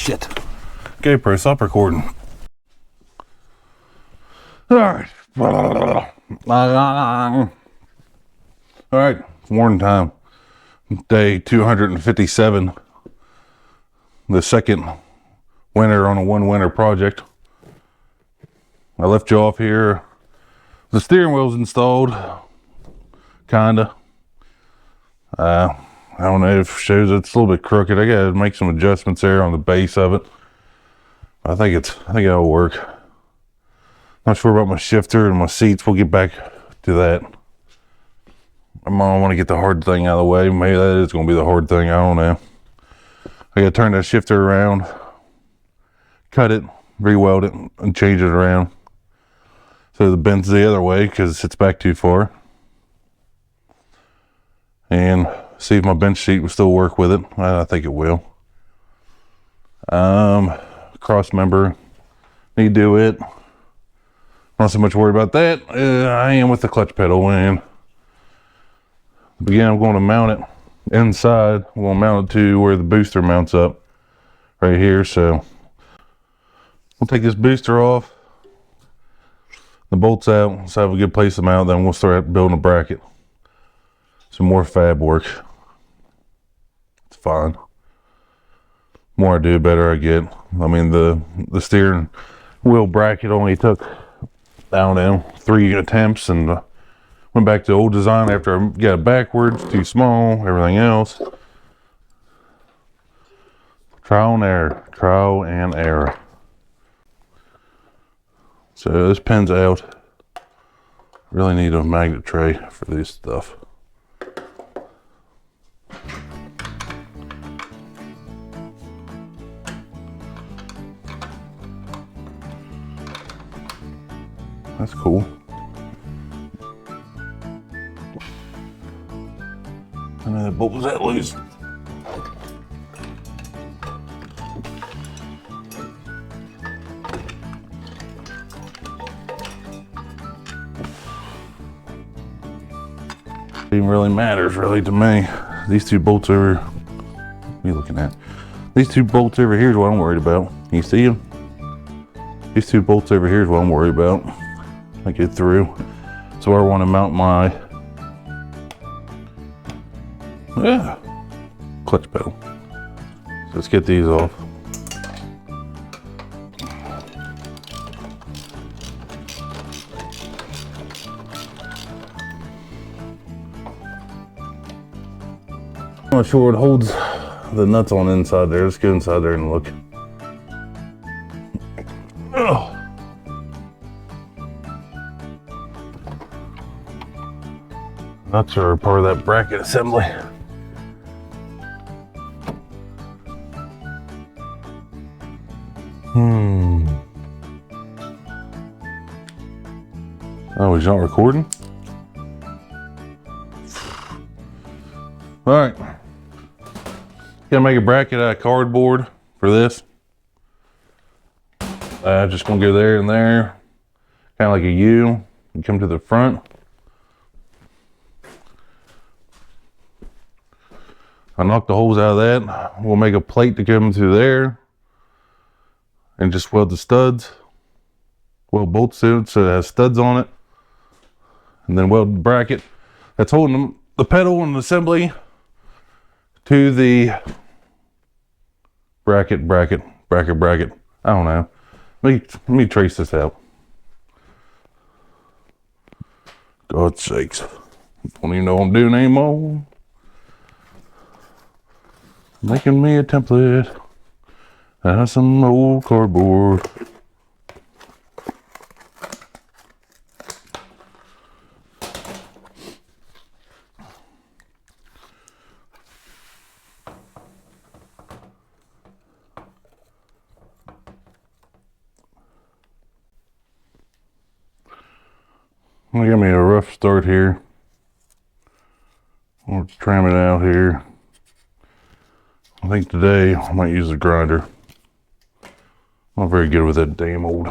shit. Okay, pro, stop recording. Alright. Alright, it's morning time. Day 257. The second winter on a one winter project. I left you off here. The steering wheel's installed. Kinda. I don't know if it shows it's a little bit crooked. I gotta make some adjustments there on the base of it. I think it'll work. Not sure about my shifter and my seats. We'll get back to that. I want to get the hard thing out of the way. Maybe that is going to be the hard thing. I don't know. I gotta turn that shifter around, cut it, re-weld it, and change it around so the bend's the other way because it's back too far. And see if my bench seat will still work with it. I think it will. Cross member, need to do it. Not so much worried about that. I am with the clutch pedal. And again, I'm going to mount it inside. I'm going to mount it to where the booster mounts up right here. So we'll take this booster off, the bolts out. Let's have a good place to mount. Then we'll start building a bracket. Some more fab work. It's fine. The more I do, better I get. I mean, the steering wheel bracket only took, I don't know, 3 attempts, and went back to the old design after I got it backwards, too small, everything else. Trial and error, trial and error. So this pin's out. Really need a magnet tray for this stuff. That's cool. And then the bolt was that loose. It even really matters really to me. These two bolts over, what are you looking at? These two bolts over here is what I'm worried about. Can you see them? These two bolts over here is what I'm worried about. I get through. So I want to mount my clutch pedal. So let's get these off. I'm not sure what holds the nuts on inside there. Let's go inside there and look. Oh. Nuts are part of that bracket assembly. Oh, he's not recording? Alright. Gonna make a bracket out of cardboard for this. Just gonna go there and there. Kind of like a U. And come to the front. I knock the holes out of that. We'll make a plate to come through there. And just weld the studs. Weld bolts to it so it has studs on it. And then weld the bracket that's holding the pedal and the assembly to the bracket. I don't know. Let me trace this out. God's sakes. Don't even know what I'm doing anymore. Making me a template out of some old cardboard. I got me a rough start here. I'll trim it out here. I think today I might use a grinder. I'm not very good with that damn old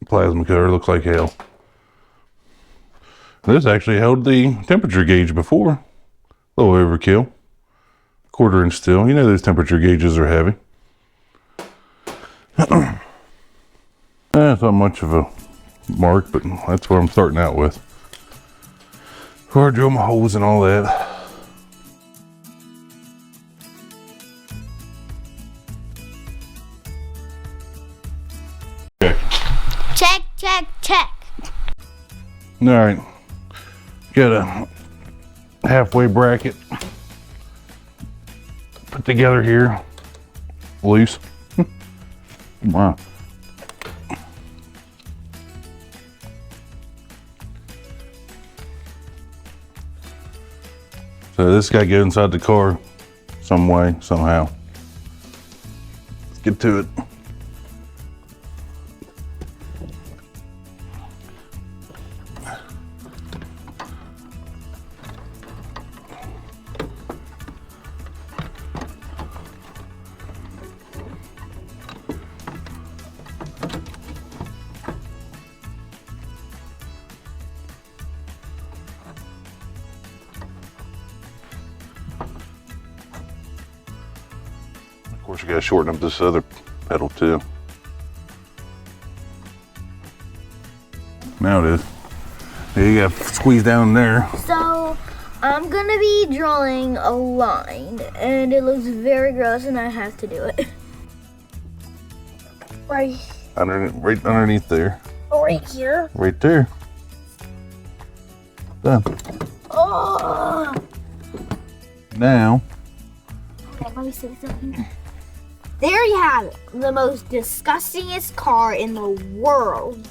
plasma cutter. Looks like hell. This actually held the temperature gauge before. A little overkill. 1/4 inch steel. You know those temperature gauges are heavy. It's not much of a mark, but that's what I'm starting out with. Before I drill my holes and all that. Okay. Check, check, check. All right, got a halfway bracket put together here, loose. Wow. So this got to get inside the car some way, somehow. Let's get to it. Of course, you gotta shorten up this other pedal too. Now it is. Yeah, you gotta squeeze down there. So, I'm gonna be drawing a line, and it looks very gross, and I have to do it. Right underneath there. Right here. Right there. Done. Oh! Now. Okay, let me see something. There you have it. The most disgustingest car in the world.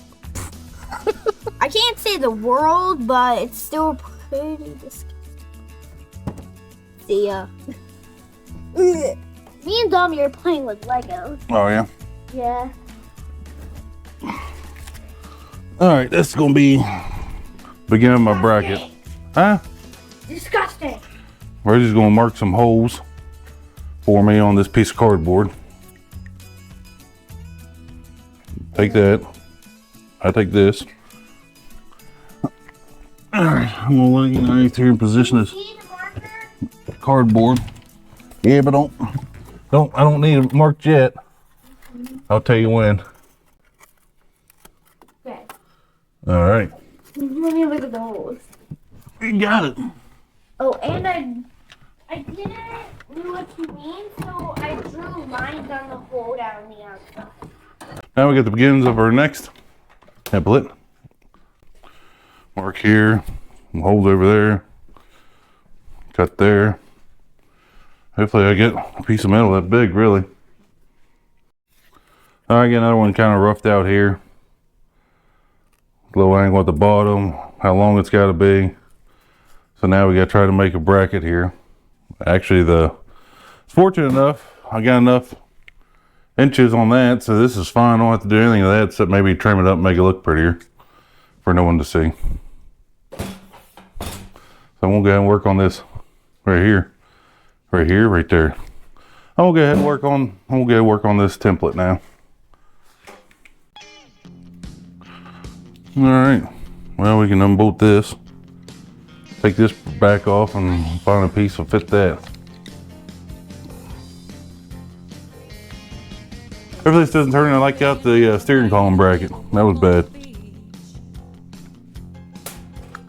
I can't say the world, but it's still pretty disgusting. See ya. Me and Dommy are playing with Legos. Oh yeah. Yeah. All right, this is gonna be beginning of my bracket. Huh? Disgusting. We're just gonna mark some holes for me on this piece of cardboard. Take that. I take this. All right, I'm gonna let you know if you're in position this cardboard. Yeah, but I don't need it marked yet. I'll tell you when. Okay. All right. Let me look at the holes. You got it. Oh, and I didn't know what you mean, so I drew lines on the hole down the outside. Now we got the beginnings of our next template. Mark here, hold over there, cut there. Hopefully I get a piece of metal that big, really. I get another one kind of roughed out here. Little angle at the bottom, how long it's got to be. So now we got to try to make a bracket here. Actually, fortunate enough, I got enough inches on that, so this is fine. I don't have to do anything of that except maybe trim it up and make it look prettier for no one to see. So I'm gonna go ahead and work on this right here, right here, right there. I'm gonna go ahead and work on this template now. All right, well, we can unbolt this, take this back off and find a piece that'll fit that. Hopefully this doesn't turn like out the steering column bracket. That was bad.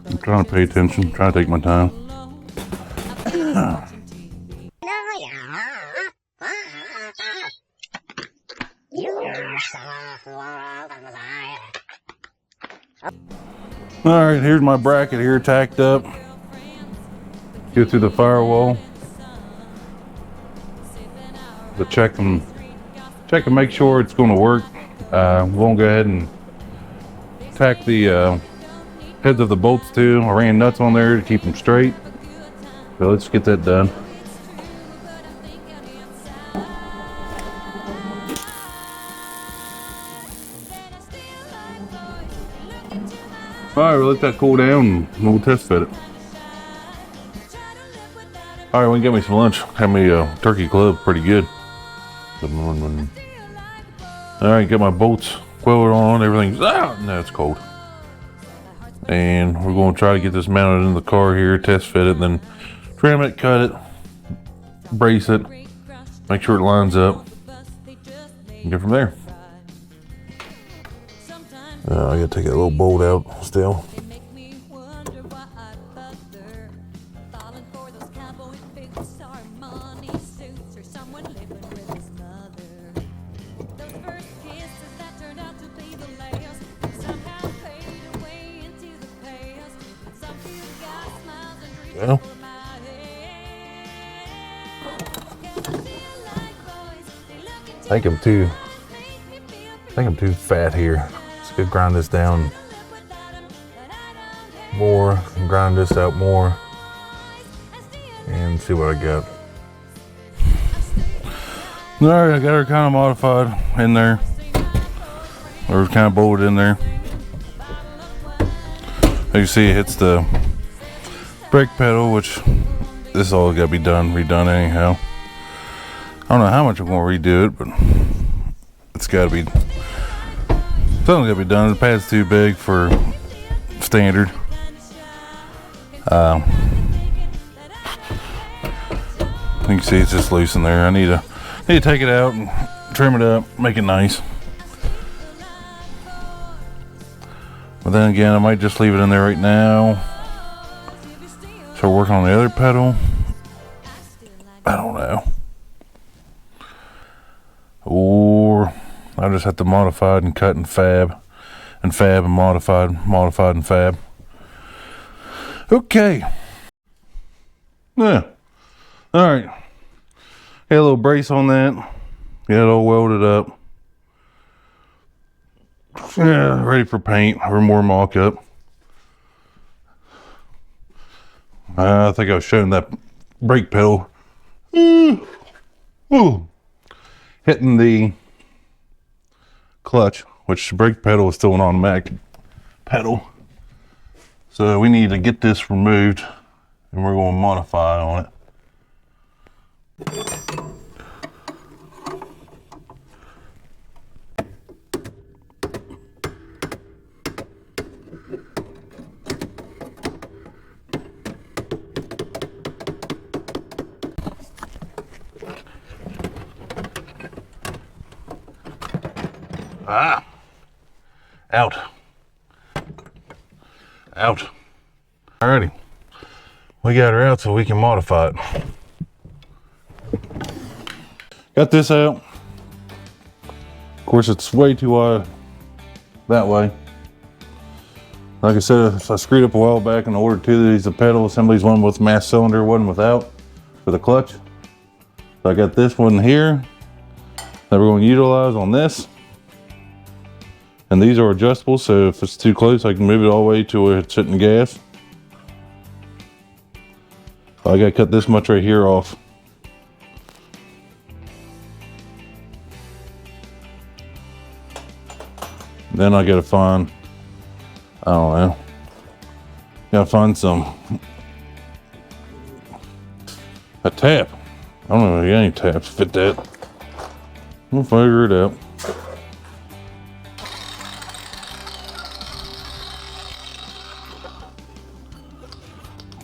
I'm trying to pay attention, trying to take my time. All right, here's my bracket here tacked up. Get through the firewall. To check and make sure it's going to work. We'll go ahead and tack the heads of the bolts too. I ran nuts on there to keep them straight. So let's get that done. All right, we'll let that cool down and we'll test fit it. All right, we can get me some lunch. Have me a turkey club, pretty good. All right, get my bolts welded on, everything's out. No, it's cold. And we're going to try to get this mounted in the car here, test fit it, then trim it, cut it, brace it, make sure it lines up, and go from there. I gotta take that little bolt out still. Well, I think I'm too fat here. Let's go grind this down more, and grind this out more, and see what I got. All right, I got her kind of modified in there, or kind of bolted in there. As you see, it hits the brake pedal, which this all got to be redone anyhow. I don't know how much I'm going to redo it, but it's got to be, something's got to be done. The pad's too big for standard. You can see it's just loose in there. I need to take it out and trim it up, make it nice. But then again, I might just leave it in there right now. Start working on the other pedal. I don't know. Or I'll just have to modify it and cut and fab and modify and fab. Okay. Yeah. All right. Got a little brace on that. Got it all welded up. Yeah, ready for paint or more mock up. I think I was showing that brake pedal. Ooh. Hitting the clutch, which the brake pedal is still an automatic pedal. So we need to get this removed and we're going to modify on it. Out. Alrighty. We got her out so we can modify it. Got this out. Of course, it's way too wide that way. Like I said, I screwed up a while back and ordered two of these pedal assemblies, one with mass cylinder, one without, for the clutch. So I got this one here that we're going to utilize on this. And these are adjustable, so if it's too close, I can move it all the way to where it's hitting gas. I gotta cut this much right here off. Then I gotta find, I don't know, gotta find a tap. I don't know if any taps fit that. We'll figure it out.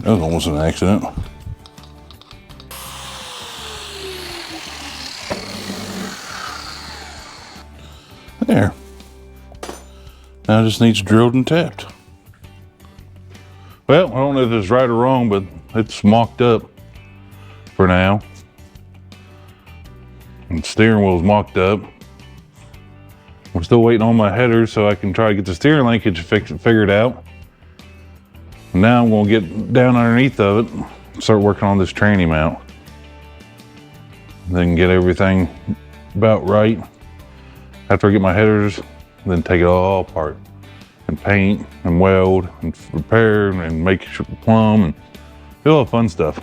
That was almost an accident. There. Now it just needs drilled and tapped. Well, I don't know if it's right or wrong, but it's mocked up for now. And the steering wheel's mocked up. We're still waiting on my headers so I can try to get the steering linkage figured out. Now I'm going to get down underneath of it and start working on this tranny mount. Then get everything about right. After I get my headers, then take it all apart and paint and weld and repair and make sure plumb and do all the fun stuff.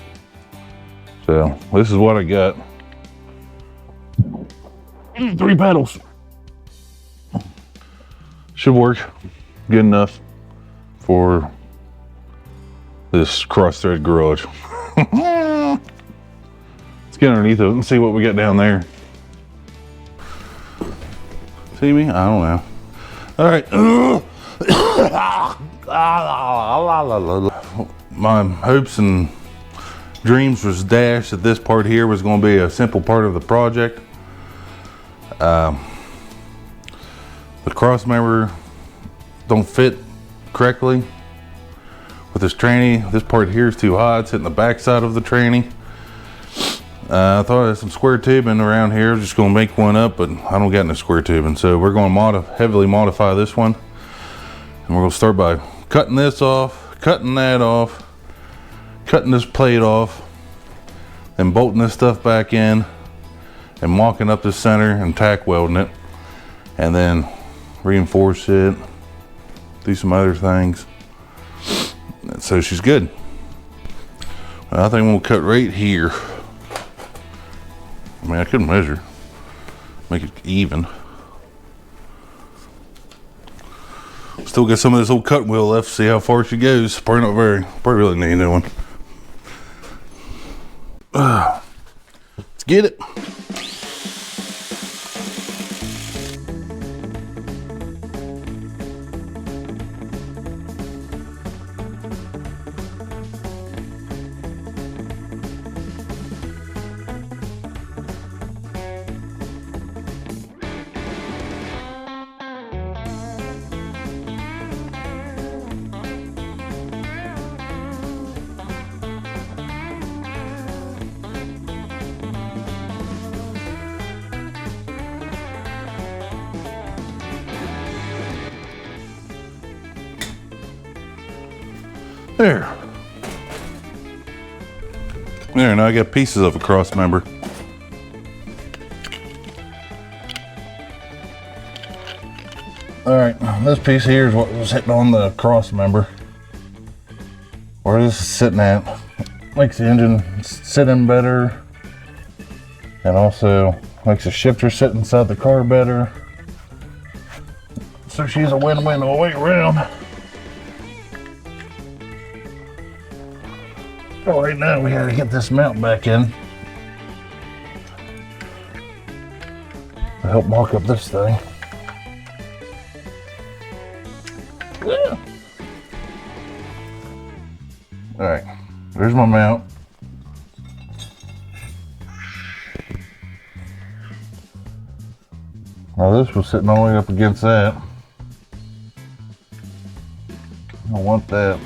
So this is what I got. 3 pedals. Should work good enough for this cross-thread garage. Let's get underneath it and see what we got down there. See me? I don't know. All right. My hopes and dreams was dashed that this part here was going to be a simple part of the project. The cross member don't fit correctly with this tranny. This part here is too high. It's hitting the back side of the tranny. I thought I had some square tubing around here. Just gonna make one up, but I don't got no square tubing. So we're gonna heavily modify this one. And we're gonna start by cutting this off, cutting that off, cutting this plate off, and bolting this stuff back in, and mocking up the center and tack welding it, and then reinforce it, do some other things. So she's good. I think we'll cut right here. I mean, I could measure, make it even. Still got some of this old cutting wheel left. See how far she goes. Probably not very. Probably really need a new one. Let's get it. There. There, now I got pieces of a cross member. Alright, this piece here is what was hitting on the cross member. Where this is sitting at. Makes the engine sit in better. And also makes the shifter sit inside the car better. So she's a win-win all the way around. So right now we gotta get this mount back in to help mock up this thing. Yeah. All right, there's my mount. Now this was sitting all the way up against that. I don't want that.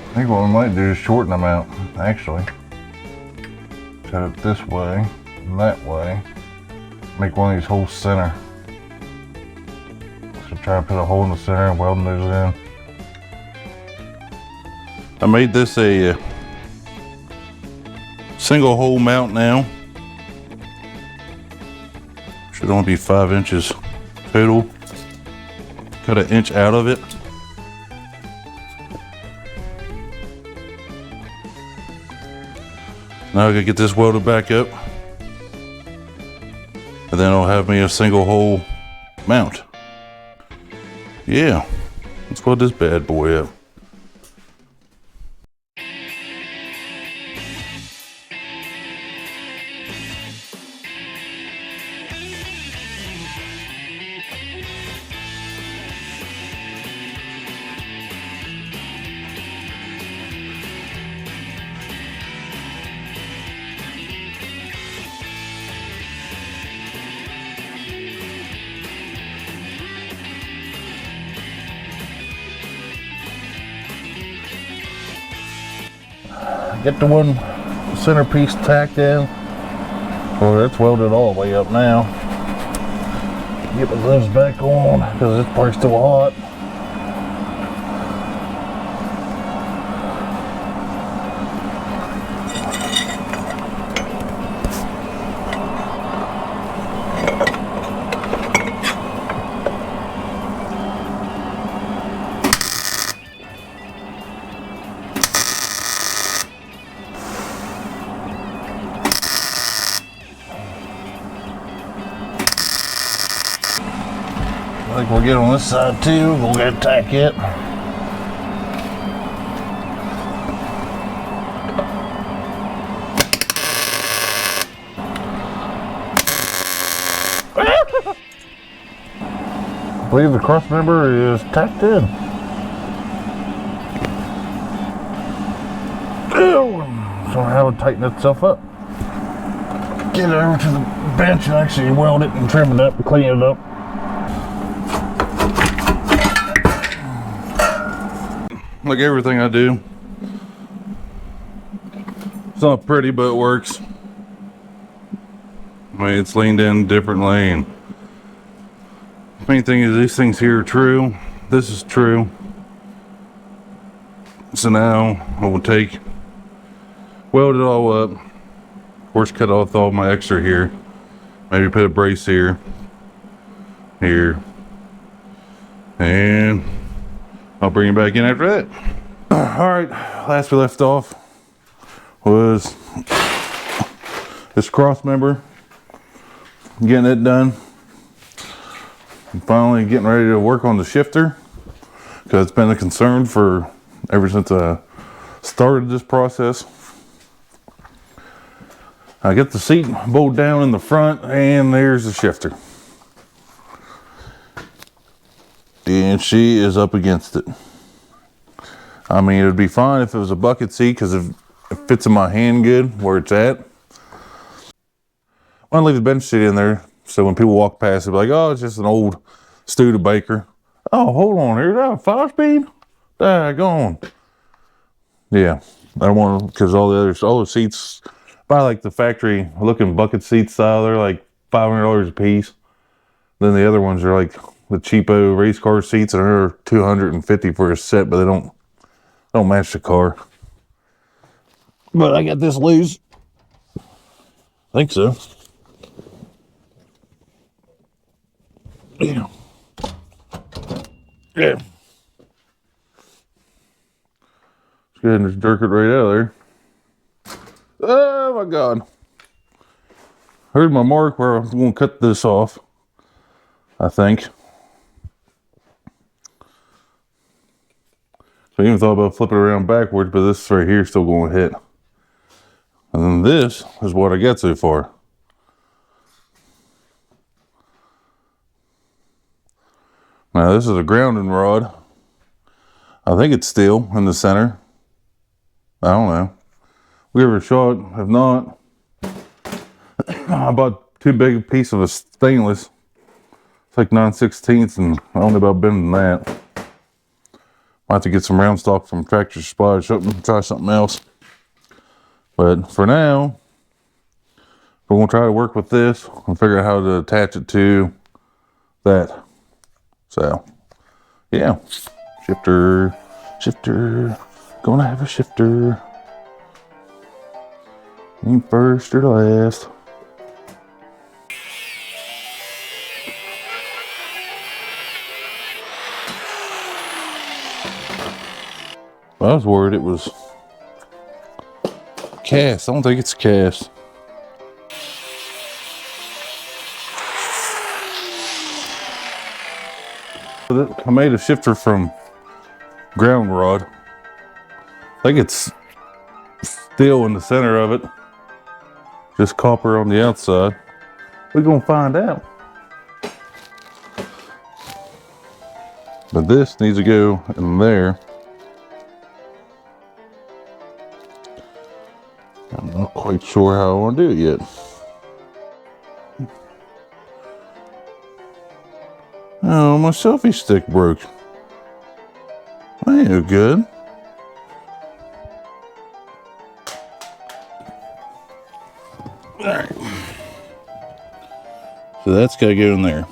I think what we might do is shorten them out, actually. Cut it this way and that way. Make one of these holes center. So try to put a hole in the center and weld those in. I made this a single hole mount now. Should only be 5 inches total. Cut an inch out of it. Now I gotta get this welded back up, and then I'll have me a single hole mount. Yeah, let's weld this bad boy up. Get the one centerpiece tacked in. Well, it's welded all the way up now. Get the gloves back on because this part's still hot. think we'll get on this side too. We'll get a tack it. I believe the cross member is tacked in. So how to tighten itself up. Get it over to the bench and actually weld it and trim it up and clean it up. Like everything I do, it's not pretty, but it works. I mean, it's leaned in differently, and the main thing is these things here are true. This is true. So now I will weld it all up. Of course, cut off all my extra here. Maybe put a brace here, and I'll bring it back in after that. All right, last we left off was this cross member. Getting it done. I'm finally getting ready to work on the shifter, because it's been a concern for ever since I started this process. I get the seat bolted down in the front, and there's the shifter. And she is up against it. I mean, it would be fine if it was a bucket seat, because it fits in my hand good where it's at. I'm gonna leave the bench seat in there, so when people walk past, they'll be like, oh, it's just an old Studebaker. Oh, hold on, here's that 5-speed? Daggone. Yeah, I don't want to, because all the seats, buy like the factory looking bucket seats style, they're like $500 a piece. Then the other ones are like the cheapo race car seats, and they're $250 for a set, but they don't match the car. But I got this loose. I think so. Yeah. Yeah. Let's go ahead and just jerk it right out of there. Oh my God. Here's my mark where I'm going to cut this off, I think. So I even thought about flipping it around backwards, but this right here is still going to hit. And then this is what I got so far. Now this is a grounding rod. I think it's steel in the center. I don't know. We give it a shot. If not, I bought too big a piece of a stainless. It's like 9/16, and I don't know about bending that. Might have to get some round stock from Tractor Supply or something, try something else. But for now, we're gonna try to work with this and figure out how to attach it to that. So, yeah, shifter, gonna have a shifter. Ain't first or last. I was worried it was cast. I don't think it's cast. I made a shifter from ground rod. I think it's steel in the center of it. Just copper on the outside. We're gonna find out. But this needs to go in there. I'm not quite sure how I want to do it yet. Oh, my selfie stick broke. That ain't no good. Alright. So that's got to go in there.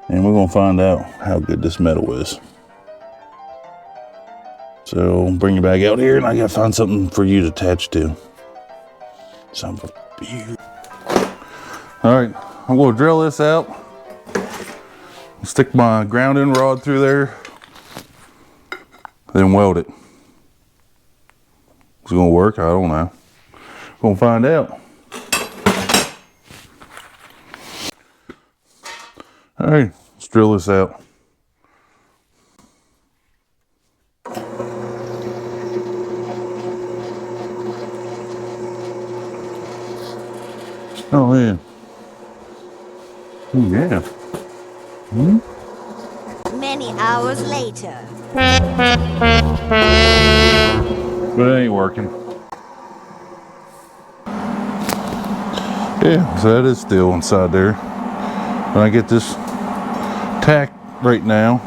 And we're going to find out how good this metal is. So I'll bring you back out here, and I got to find something for you to attach to. Something for you. Alright, I'm going to drill this out. Stick my grounding rod through there. Then weld it. Is it going to work? I don't know. We're going to find out. Alright, let's drill this out. Oh yeah. Oh yeah. Hmm? Many hours later. But it ain't working. Yeah, so that is still inside there. When I get this tack right now.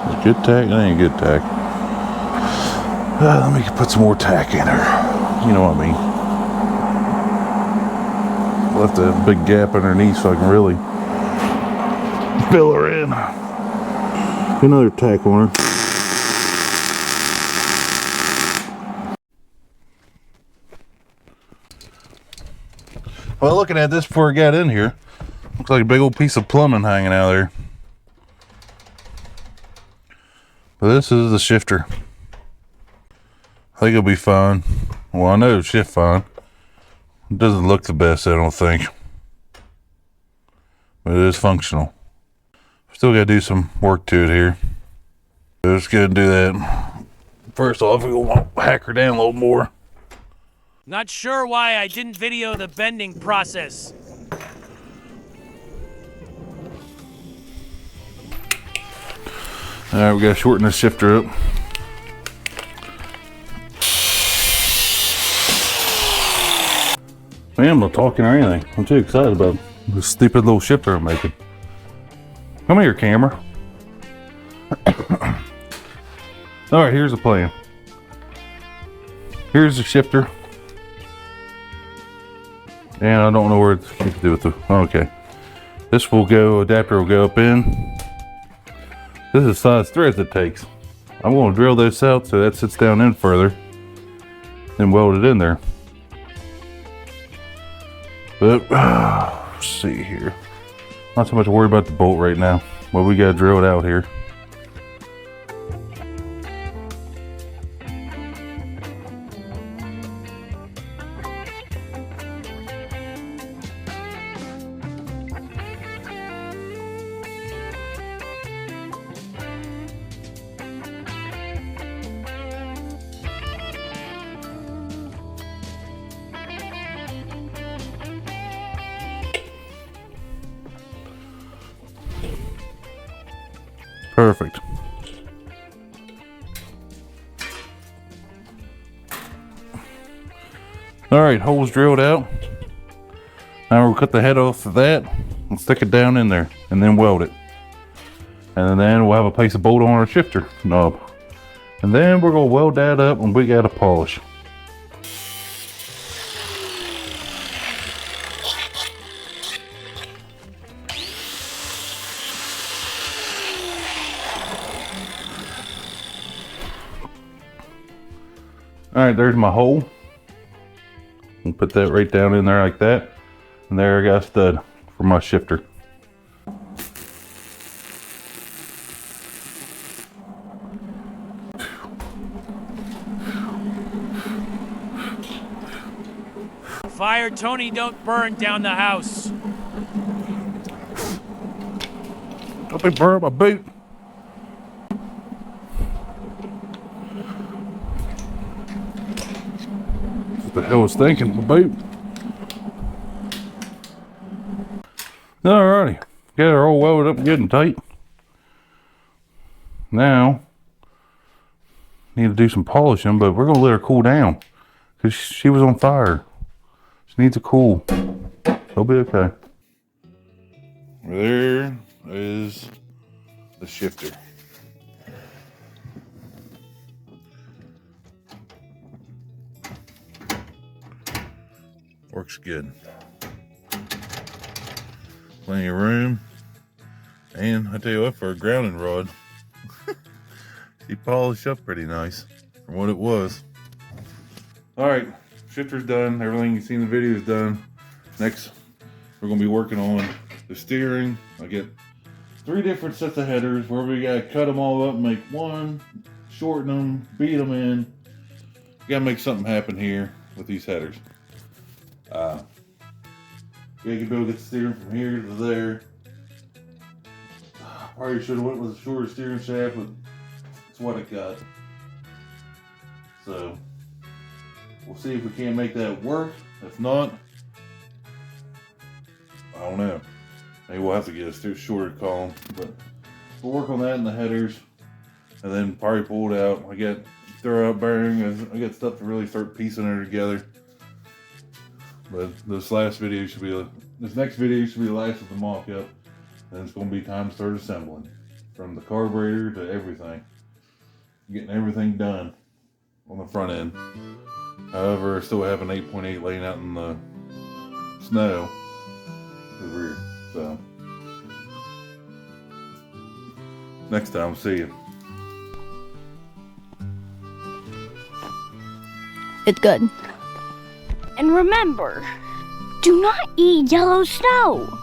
Is it good tack? That ain't good tack. Let me put some more tack in her. You know what I mean. Left a big gap underneath so I can really fill her in. Another tack on her. Well, looking at this before I got in here, looks like a big old piece of plumbing hanging out there. But this is the shifter. I think it'll be fine. Well, I know it'll shift fine. It doesn't look the best, I don't think. But it is functional. Still gotta do some work to it here. So let's go and do that. First off, we're gonna hack her down a little more. Not sure why I didn't video the bending process. Alright, we gotta shorten this shifter up. Man, I'm not talking or anything. I'm too excited about this stupid little shifter I'm making. Come here, camera. Alright, here's the plan. Here's the shifter. And I don't know where to do with the. Okay. This will go, adapter will go up in. This is the size threads it takes. I'm going to drill this out so that sits down in further. Then weld it in there. But, let's see here. Not so much worried about the bolt right now. But we got to drill it out here. Perfect. Alright, holes drilled out. Now we'll cut the head off of that and stick it down in there and then weld it. And then we'll have a piece of bolt on our shifter knob. And then we're going to weld that up and we got to polish. Alright, there's my hole. I'll put that right down in there like that. And there I got a stud for my shifter. Fire Tony, don't burn down the house. Don't be burn my boot. What the hell was thinking, my boot? Alrighty, got her all welded up good and tight. Now, need to do some polishing, but we're gonna let her cool down because she was on fire. She needs to cool. It'll be okay. There is the shifter. Works good. Plenty of room. And I tell you what, for a grounding rod, she polished up pretty nice from what it was. Alright, shifter's done. Everything you see in the video is done. Next, we're going to be working on the steering. I get 3 different sets of headers where we got to cut them all up and make one, shorten them, beat them in. Got to make something happen here with these headers. Yeah, you can be able to get the steering from here to there. Probably should have went with a shorter steering shaft, but it's what it got. So we'll see if we can't make that work. If not, I don't know. Maybe we'll have to get a shorter column, but we'll work on that in the headers, and then probably pull it out. I got throw out bearing. I got stuff to really start piecing her together. But this next video should be the last of the mock-up, and it's going to be time to start assembling, from the carburetor to everything, getting everything done on the front end. However, I still have an 8.8 laying out in the snow over here. So next time, see you. It's good. And remember, do not eat yellow snow.